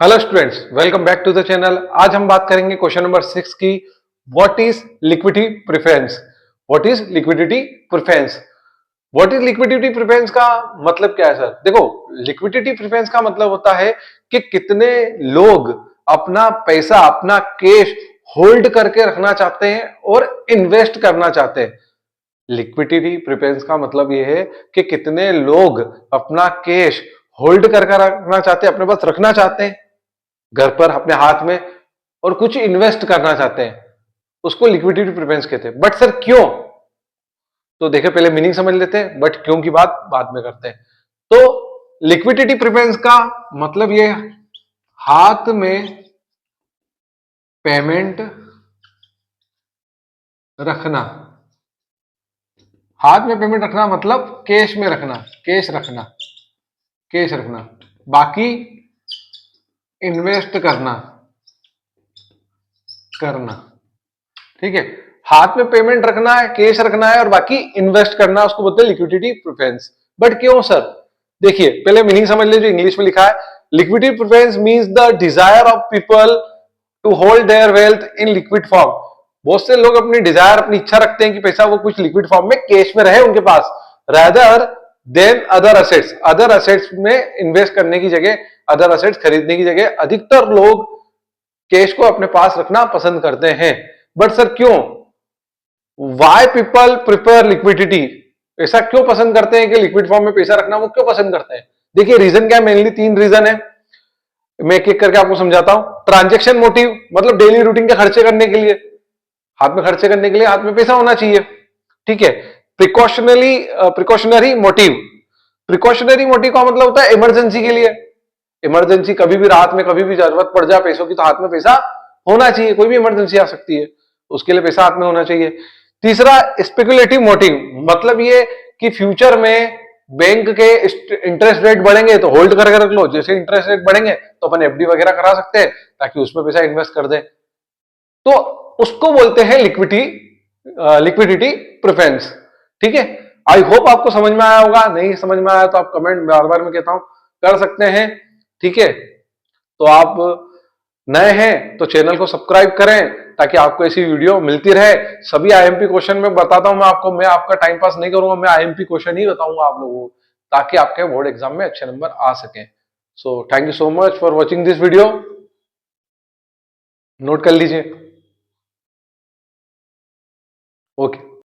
Hello students, welcome back to the channel. आज हम बात करेंगे क्वेश्चन नंबर 6 की। What is liquidity preference? What is liquidity preference? What is liquidity preference का मतलब क्या है सर? देखो, लिक्विडिटी प्रेफरेंस का मतलब होता है कि कितने लोग अपना पैसा, अपना कैश होल्ड करके रखना चाहते हैं और इन्वेस्ट करना चाहते हैं। लिक्विडिटी प्रेफरेंस का मतलब यह है कि कितने लोग अपना कैश होल्ड करके रखना चाहते हैं, अपने पास रखना चाहते हैं घर पर अपने हाथ में, और कुछ इन्वेस्ट करना चाहते हैं। उसको लिक्विडिटी प्रेफरेंस कहते हैं। बट सर क्यों? तो देखिए, पहले मीनिंग समझ लेते हैं, बट क्यों की बात बाद में करते हैं। तो लिक्विडिटी प्रेफरेंस का मतलब ये हाथ में पेमेंट रखना। हाथ में पेमेंट रखना मतलब कैश में रखना, कैश रखना, कैश रखना, बाकी इन्वेस्ट करना, करना। ठीक है, हाथ में पेमेंट रखना है, कैश रखना है और बाकी इन्वेस्ट करना, उसको बोलते हैं लिक्विडिटी प्रेफरेंस। बट क्यों सर? देखिए, पहले मीनिंग समझ लीजिए, इंग्लिश में लिखा है। Liquidity preference means the desire of people to hold their wealth in liquid form. बहुत से लोग अपनी डिजायर, अपनी इच्छा रखते हैं कि पैसा वो कुछ लिक्विड फॉर्म में कैश में रहे उनके पास, rather than other assets. Other assets में इन्वेस्ट करने की जगह, अदर असेट्स खरीदने की जगह अधिकतर लोग कैश को अपने पास रखना पसंद करते हैं। बट सर क्यों? Why people prepare liquidity? ऐसा क्यों पसंद करते हैं कि लिक्विड फॉर्म में पैसा रखना वो क्यों पसंद करते हैं? देखिए, रीजन क्या है? मेनली 3 रीजन है। मैं एक एक करके आपको समझाता हूं। ट्रांजेक्शन मोटिव, मतलब डेली रूटीन के खर्चे करने के लिए, हाथ में खर्चे करने के लिए हाथ में पैसा होना चाहिए। ठीक है। Precautionary precautionary motive. Precautionary motive का मतलब होता है इमरजेंसी के लिए। इमरजेंसी, कभी भी रात में कभी भी जरूरत पड़ जाए पैसों की, तो हाथ में पैसा होना चाहिए। कोई भी इमरजेंसी आ सकती है, उसके लिए पैसा हाथ में होना चाहिए। तीसरा, स्पेकुलेटिव मोटिव, मतलब ये कि फ्यूचर में बैंक के इंटरेस्ट रेट बढ़ेंगे तो होल्ड करके रख लो, जैसे इंटरेस्ट रेट बढ़ेंगे तो अपन एफडी वगैरह करा सकते हैं ताकि उसमें पैसा इन्वेस्ट कर दें। तो उसको बोलते हैं लिक्विडिटी प्रेफरेंस। ठीक है। आई होप आपको समझ में आया होगा। नहीं समझ में आया तो आप कमेंट, बार बार मैं कहता हूं, कर सकते हैं। ठीक है। तो आप नए हैं तो चैनल को सब्सक्राइब करें ताकि आपको ऐसी वीडियो मिलती रहे। सभी आईएमपी क्वेश्चन में बताता हूं मैं आपको। मैं आपका टाइम पास नहीं करूंगा, मैं आईएमपी क्वेश्चन ही बताऊंगा आप लोगों को, ताकि आपके बोर्ड एग्जाम में अच्छे नंबर आ सके। So thank you so much for watching this video. Note कर लीजिए।